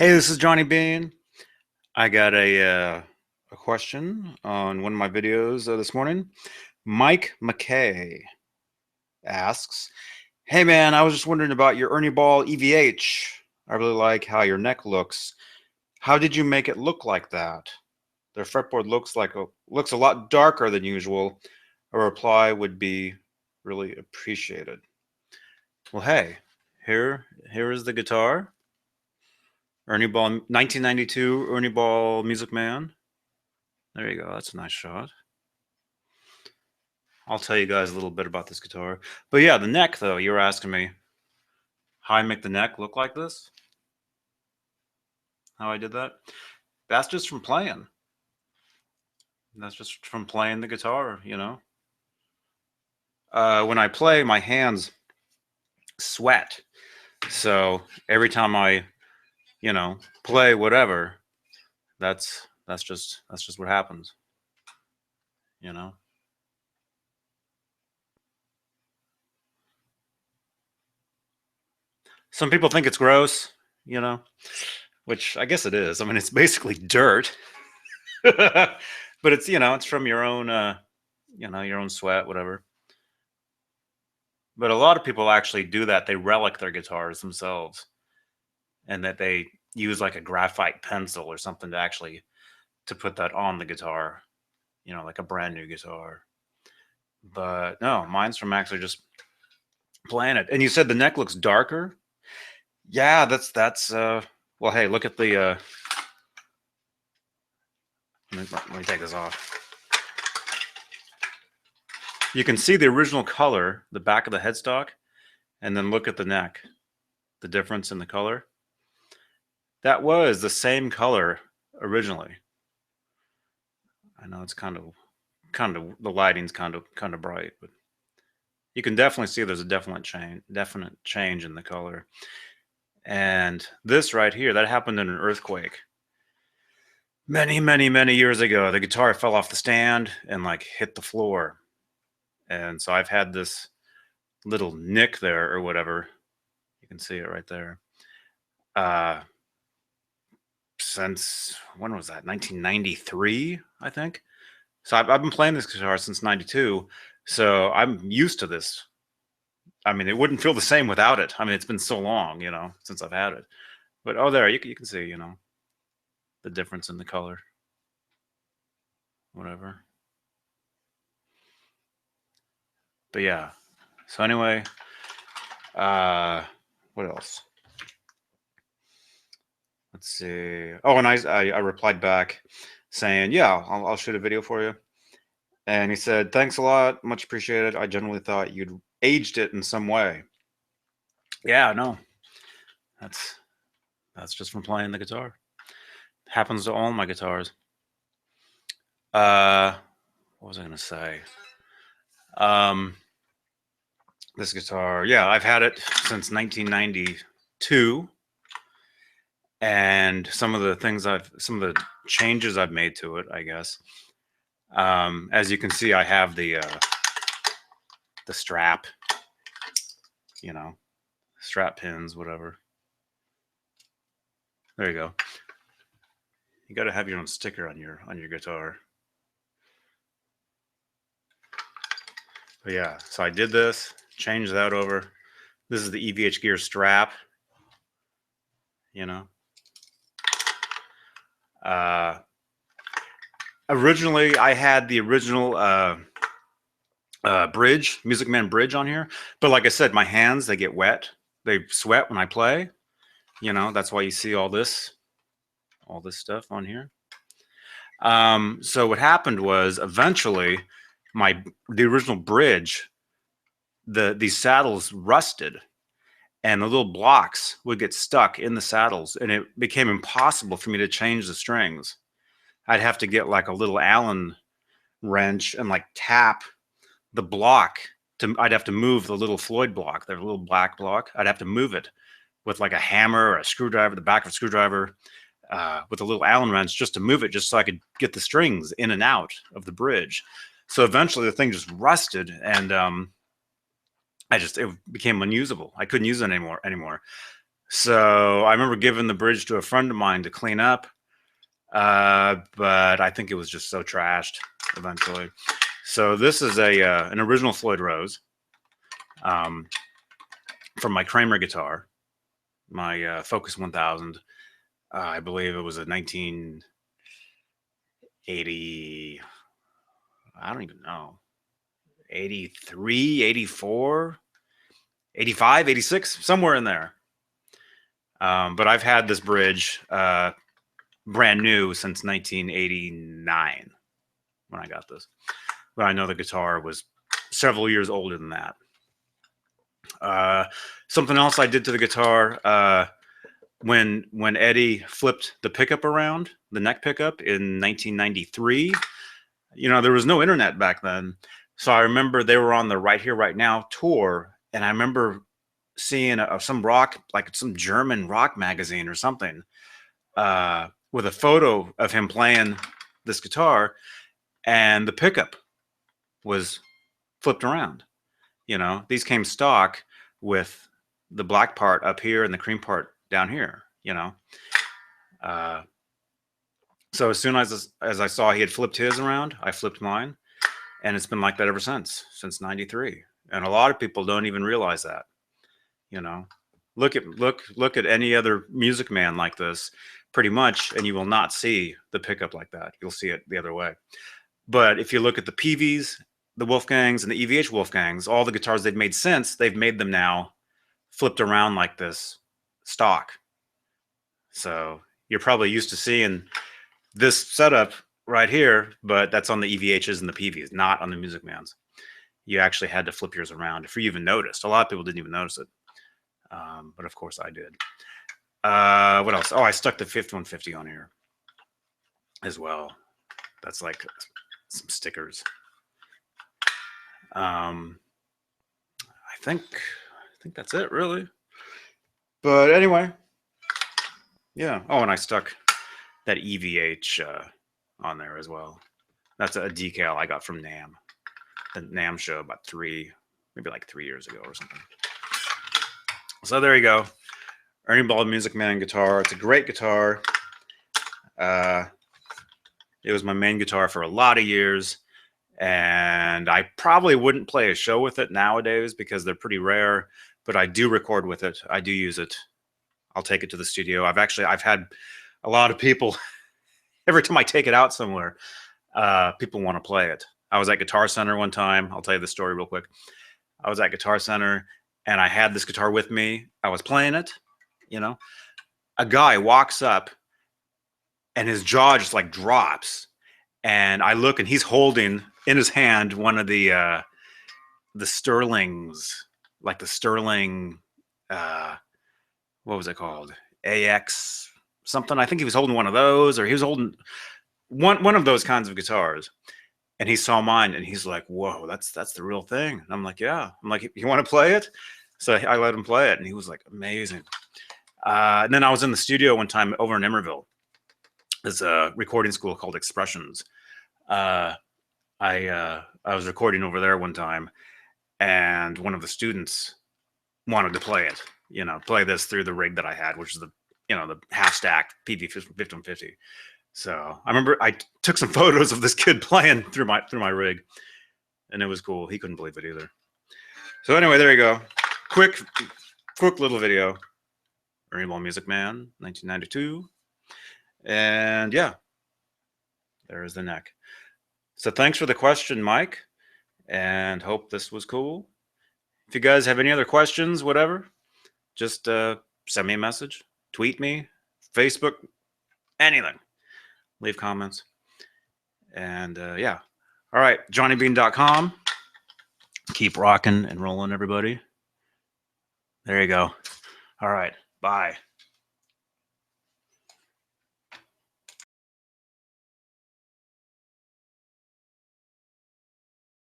Hey, this is Johnny Beane. I got a question on one of my videos this morning. Mike Mckay asks, "Hey man, I was just wondering about your Ernie Ball EVH. I really like how your neck looks. How did you make it look like that? Their fretboard looks a lot darker than usual. A reply would be really appreciated." Well, hey, here is the guitar. Ernie Ball, 1992 Ernie Ball Music Man. There you go. That's a nice shot. I'll tell you guys a little bit about this guitar. But yeah, the neck, though, you were asking me how I make the neck look like this. How I did that? That's just from playing. That's just from playing the guitar, you know. When I play, my hands sweat. So every time I, play whatever, that's just what happens, you know. Some people think it's gross, which I guess it is. I mean, it's basically dirt, but it's, it's from your own, your own sweat, whatever. But a lot of people actually do that. They relic their guitars themselves, and that they use like a graphite pencil or something to put that on the guitar, like a brand new guitar. But no, mine's from actually just playing it. And you said the neck looks darker. Yeah, that's well, hey, look at the let me take this off. You can see the original color, the back of the headstock, and then look at the neck, the difference in the color. That was the same color originally. I know it's kind of the lighting's kind of bright, but you can definitely see there's a definite change in the color. And this right here, that happened in an earthquake many years ago. The guitar fell off the stand and like hit the floor. And so I've had this little nick there or whatever. You can see it right there. Since when was that? 1993, I think. So I've been playing this guitar since 92. So I'm used to this. I mean, it wouldn't feel the same without it. I mean, it's been so long, since I've had it. But oh, there, you can see, the difference in the color. Whatever. But yeah. So anyway, what else? Let's see. Oh, and I replied back saying, yeah, I'll shoot a video for you. And he said, thanks a lot, much appreciated. I generally thought you'd aged it in some way. Yeah, no, that's just from playing the guitar. Happens to all my guitars. What was I gonna say? This guitar, yeah, I've had it since 1992, and some of the changes I've made to it, I guess. As you can see, I have the strap, strap pins, whatever. There you go. You got to have your own sticker on your guitar. But yeah, so I did this, changed that over. This is the EVH GEAR strap, Originally, I had the original bridge, Music Man bridge on here. But like I said, my hands, they get wet. They sweat when I play. That's why you see all this stuff on here. So what happened was eventually the original bridge, these saddles rusted, and the little blocks would get stuck in the saddles, and it became impossible for me to change the strings. I'd have to get like a little Allen wrench and like tap the block I'd have to move the little Floyd block, the little black block. I'd have to move it with like a hammer or a screwdriver, the back of a screwdriver, with a little Allen wrench just to move it, just so I could get the strings in and out of the bridge. So eventually the thing just rusted, and it became unusable. I couldn't use it anymore. So I remember giving the bridge to a friend of mine to clean up, but I think it was just so trashed eventually. So this is an original Floyd Rose from my Kramer guitar, my Focus 1000. I believe it was a 1980, I don't even know, 83, 84, 85, 86, somewhere in there. But I've had this bridge brand new since 1989 when I got this. But I know the guitar was several years older than that. Something else I did to the guitar, when Eddie flipped the pickup around, the neck pickup in 1993, there was no internet back then. So I remember they were on the Right Here, Right Now tour, and I remember seeing some rock, like some German rock magazine or something, with a photo of him playing this guitar, and the pickup was flipped around. These came stock with the black part up here and the cream part down here. So as soon as I saw he had flipped his around, I flipped mine, and it's been like that ever since '93. And a lot of people don't even realize that. Look at any other Music Man like this, pretty much, and you will not see the pickup like that. You'll see it the other way. But if you look at the Peavies, the Wolfgangs, and the EVH Wolfgangs, all the guitars they've made since, they've made them now flipped around like this stock. So you're probably used to seeing this setup right here, but that's on the EVHs and the Peavies, not on the Music Mans. You actually had to flip yours around if you even noticed. A lot of people didn't even notice it. But of course I did. What else? Oh, I stuck the 5150 on here as well. That's like some stickers. I think that's it, really. But anyway, yeah. Oh, and I stuck that EVH on there as well. That's a decal I got from NAMM. The NAMM show about maybe like 3 years ago or something. So there you go. Ernie Ball Music Man guitar. It's a great guitar. It was my main guitar for a lot of years, and I probably wouldn't play a show with it nowadays because they're pretty rare, but I do record with it. I do use it. I'll take it to the studio. I've had a lot of people, every time I take it out somewhere, people want to play it. I was at Guitar Center one time. I'll tell you the story real quick. I was at Guitar Center, and I had this guitar with me. I was playing it, A guy walks up, and his jaw just like drops. And I look, and he's holding in his hand one of the Sterlings, like the Sterling, what was it called? AX something. I think he was holding one of those, or he was holding one of those kinds of guitars. And he saw mine, and he's like, "Whoa, that's the real thing." And I'm like, "Yeah." I'm like, "You want to play it?" So I let him play it, and he was like, "Amazing." And then I was in the studio one time over in Emerville. There's a recording school called Expressions. I was recording over there one time, and one of the students wanted to play it. Play this through the rig that I had, which is the half stacked PV 5150. So I remember I took some photos of this kid playing through my rig, and it was cool. He couldn't believe it either. So anyway, there you go. Quick little video. Ernie Ball Music Man, 1992. And yeah, there's the neck. So thanks for the question, Mike, and hope this was cool. If you guys have any other questions, whatever, just send me a message, tweet me, Facebook, anything. Leave comments. And yeah. All right, johnnybeane.com. Keep rocking and rolling, everybody. There you go. All right, bye.